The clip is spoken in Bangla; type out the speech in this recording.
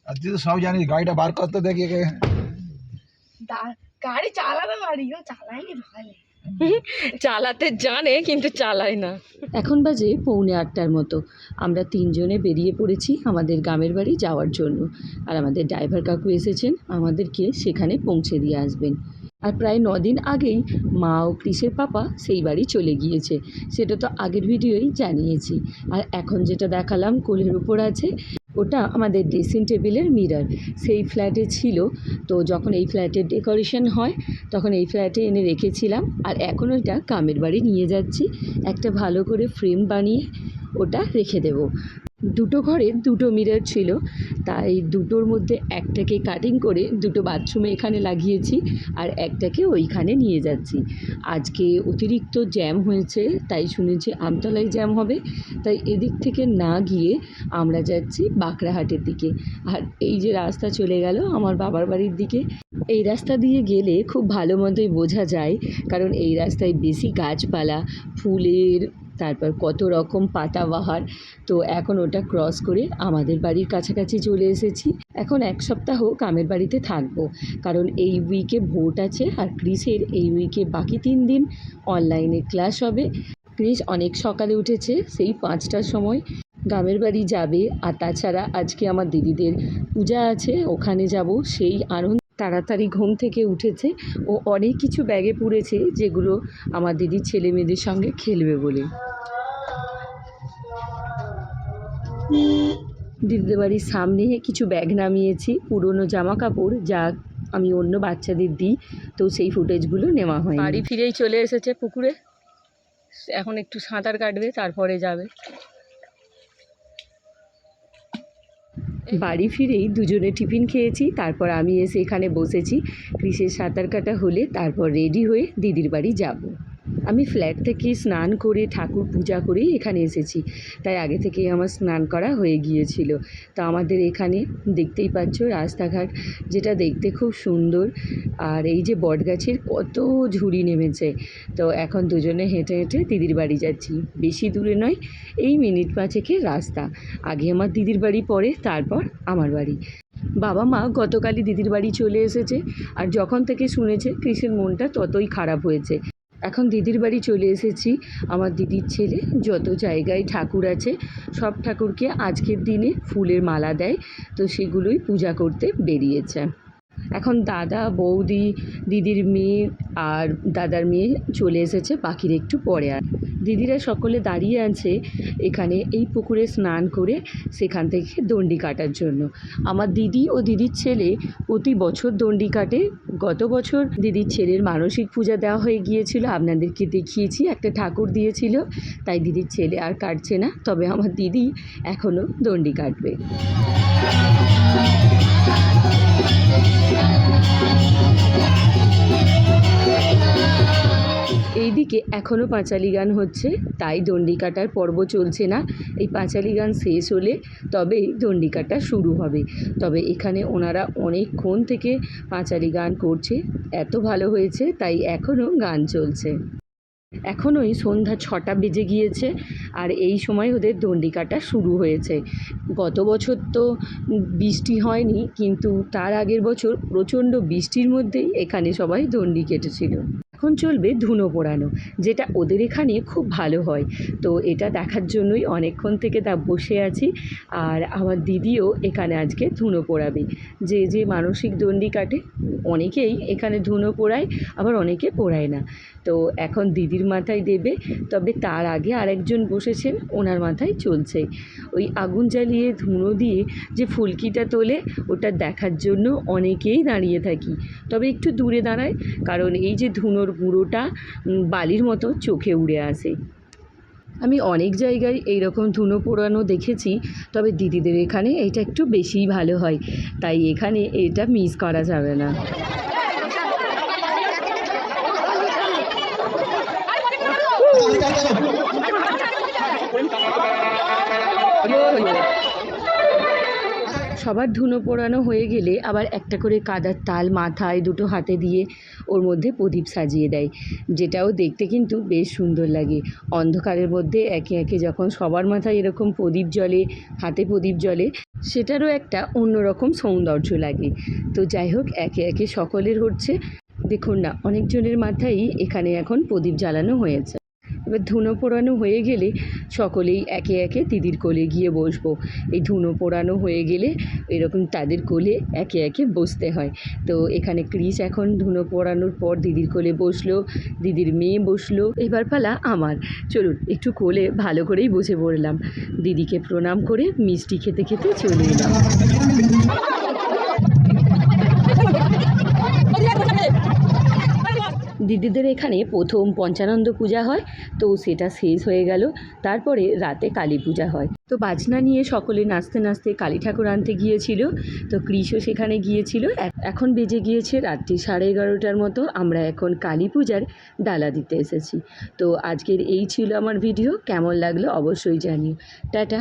আর তুই তো সব জানিস, গাড়িটা বার করতে দেখি গাড়ি চালাতে পারি, চালাইনি ভালো। চালাতে জানে কিন্তু চালায় না। এখন বাজে 7:45 মতো। আমরা 3 জনে বেরিয়ে পড়েছি আমাদের গ্রামের বাড়ি যাওয়ার জন্য। আর আমাদের ড্রাইভার কাকু এসেছেন আমাদেরকে সেখানে পৌঁছে দিয়ে আসবেন। আর প্রায় 9 দিন আগেই মা ও ক্রিসের পাপা সেই বাড়ি চলে গিয়েছে, সেটা তো আগের ভিডিওই জানিয়েছি। আর এখন যেটা দেখালাম কোলের উপর আছে, ওটা আমাদের ড্রেসিং টেবিলের মিরর। সেই ফ্ল্যাটে ছিল, তো যখন এই ফ্ল্যাটের ডেকোরেশন হয় তখন এই ফ্ল্যাটে এনে রেখেছিলাম। আর এখন ওইটা গ্রামের বাড়ি নিয়ে যাচ্ছি, একটা ভালো করে ফ্রেম বানিয়ে ওটা রেখে দেব। দুটো ঘরে দুটো মিরর ছিল, তাই দুটোর মধ্যে একটাকে কাটিং করে দুটো বাথরুমে এখানে লাগিয়েছি আর একটাকে ওইখানে নিয়ে যাচ্ছি। আজকে অতিরিক্ত জ্যাম হয়েছে, তাই শুনেছি আমতলায় জ্যাম হবে, তাই এদিক থেকে না গিয়ে আমরা যাচ্ছি বাঁকড়াহাটের দিকে। আর এই যে রাস্তা চলে গেল আমার বাবার বাড়ির দিকে, এই রাস্তা দিয়ে গেলে খুব ভালো মতোই বোঝা যায়, কারণ এই রাস্তায় বেশি গাছপালা, ফুলের, তারপর কত রকম পাতাবাহার। তো এখন ওটা ক্রস করে আমাদের বাড়ির কাছাকাছি চলে এসেছি। এখন 1 সপ্তাহ গ্রামের বাড়িতে থাকবো, কারণ এই উইকে ভোট আছে আর ক্রিসের এই উইকে বাকি 3 দিন অনলাইনে ক্লাস হবে। ক্রিস অনেক সকালে উঠেছে, সেই 5টার সময় গ্রামের বাড়ি যাবে। আর তাছাড়া আজকে আমার দিদিদের পূজা আছে, ওখানে যাব, সেই আনন্দ। তাড়াতাড়ি ঘুম থেকে উঠেছে, ও অনেক কিছু ব্যাগে পুরেছে যেগুলো আমার দিদির ছেলে মেয়েদের সঙ্গে খেলবে বলে। দিদিদের বাড়ির সামনে কিছু ব্যাগ নামিয়েছি, পুরনো জামা কাপড় যা আমি অন্য বাচ্চাদের দিই, তো সেই ফুটেজগুলো নেওয়া হয়। বাড়ি ফিরেই চলে এসেছে পুকুরে, এখন একটু সাঁতার কাটবে, তারপরে যাবে। বাড়ি ফিরেই দুজনে টিফিন খেয়েছি, তারপর আমি এসে এখানে বসেছি। ক্রিসের সাঁতার কাটা হলে তারপর রেডি হয়ে দিদির বাড়ি যাব। আমি ফ্ল্যাট থেকে স্নান করে ঠাকুর পূজা করেই এখানে এসেছি, তাই আগে থেকেই আমার স্নান করা হয়ে গিয়েছিল। তো আমাদের এখানে দেখতেই পাচ্ছ রাস্তাঘাট, যেটা দেখতে খুব সুন্দর। আর এই যে বটগাছের কত ঝুড়ি নেমেছে। তো এখন দুজনে হেঁটে হেঁটে দিদির বাড়ি যাচ্ছি, বেশি দূরে নয়, এই মিনিট 5-এর রাস্তা। আগে আমার দিদির বাড়ি, পরে তারপর আমার বাড়ি। বাবা মা গতকালই দিদির বাড়ি চলে এসেছে, আর যখন থেকে শুনেছে ক্রিসের মনটা ততই খারাপ হয়েছে। এখন দিদির বাড়ি চলে এসেছি। আমার দিদির ছেলে যত জায়গায় ঠাকুর আছে সব ঠাকুরকে আজকের দিনে ফুলের মালা দেয়, তো সেগুলোই পূজা করতে বেরিয়েছে। এখন দাদা, বৌদি, দিদির মেয়ে আর দাদার মেয়ে চলে এসেছে বাকির একটু পরে। আর দিদিরা সকলে দাঁড়িয়ে আছে এখানে এই পুকুরে স্নান করে সেখান থেকে দণ্ডি কাটার জন্য। আমার দিদি ও দিদির ছেলে প্রতি বছর দণ্ডি কাটে। গত বছর দিদির ছেলের মানসিক পূজা দেওয়া হয়ে গিয়েছিল, আপনাদেরকে দেখিয়েছি, একটা ঠাকুর দিয়েছিল, তাই দিদির ছেলে আর কাটছে না। তবে আমার দিদি এখনও দণ্ডি কাটবে। এইদিকে এখনও পাঁচালি গান হচ্ছে, তাই দণ্ডি কাটার পর্ব চলছে না। এই পাঁচালি গান শেষ হলে তবেই দণ্ডি কাটা শুরু হবে। তবে এখানে ওনারা অনেকক্ষণ থেকে পাঁচালি গান করছে, এত ভালো হয়েছে তাই এখনও গান চলছে। এখনই সন্ধ্যা 6টা বেজে গিয়েছে, আর এই সময় ওদের দণ্ডি কাটা শুরু হয়েছে। গত বছর তো বৃষ্টি হয়নি, কিন্তু তার আগের বছর প্রচণ্ড বৃষ্টির মধ্যেই এখানে সবাই দণ্ডি কেটেছিল। এখন চলবে ধুনো পোড়ানো, যেটা ওদের এখানে খুব ভালো হয়। তো এটা দেখার জন্যই অনেকক্ষণ থেকে বসে আছি। আর আমার দিদিও এখানে আজকে ধুনো পোড়াবে। যে যে মানসিক দণ্ডি কাটে অনেকেই এখানে ধুনো পোড়ায়, আবার অনেকে পোড়ায় না। তো এখন দিদির মাথায় দেবে, তবে তার আগে আরেকজন বসেছেন, ওনার মাথায় চলছে। ওই আগুন জ্বালিয়ে ধুনো দিয়ে যে ফুলকিটা তোলে, ওটা দেখার জন্য অনেকেই দাঁড়িয়ে থাকি। তবে একটু দূরে দাঁড়ায়, কারণ এই যে ধুনোর গুঁড়োটা বালির মতো চোখে উড়ে আসে। আমি অনেক জায়গায় এইরকম ধুনো পোড়ানো দেখেছি, তবে দিদিদের এখানে এটা একটু বেশিই ভালো হয়, তাই এখানে এটা মিস করা যাবে না। সবার ধুনো পোড়ানো হয়ে গেলে আবার একটা করে কাদার তাল মাথায়, দুটো হাতে দিয়ে ওর মধ্যে প্রদীপ সাজিয়ে দেয়, যেটাও দেখতে কিন্তু বেশ সুন্দর লাগে। অন্ধকারের মধ্যে একে একে যখন সবার মাথায় এরকম প্রদীপ জ্বলে, হাতে প্রদীপ জ্বলে, সেটারও একটা অন্যরকম সৌন্দর্য লাগে। তো যাই হোক, একে একে সকলের হচ্ছে। দেখুন না, অনেকজনের মাথায় এখানে এখন প্রদীপ জ্বালানো হয়েছে। এবার ধুনো পোড়ানো হয়ে গেলে সকলেই একে একে দিদির কোলে গিয়ে বসবো। এই ধুনো পোড়ানো হয়ে গেলে এরকম তাদের কোলে একে একে বসতে হয়। তো এখানে ক্রিস এখন ধুনো পোড়ানোর পর দিদির কোলে বসলো, দিদির মেয়ে বসলো, এবার পালা আমার। চলুন একটু কোলে ভালো করেই বসে পড়লাম। দিদিকে প্রণাম করে মিষ্টি খেতে খেতে চলে এলাম। দিদিদের এখানে প্রথম পঞ্চানন্দ পূজা হয়, তো সেটা শেষ হয়ে গেল। তারপরে রাতে কালী পূজা হয়। তো বাজনা নিয়ে সকলে নাচতে নাচতে কালী ঠাকুর আনতে গিয়েছিল। তো কৃষও সেখানে গিয়েছিল। এখন বেজে গিয়েছে রাত্রি 11:30টার মতো। আমরা এখন কালী পূজার ডালা দিতে এসেছি। তো আজকের এই ছিল আমার ভিডিও। কেমন লাগলো অবশ্যই জানিও। টাটা।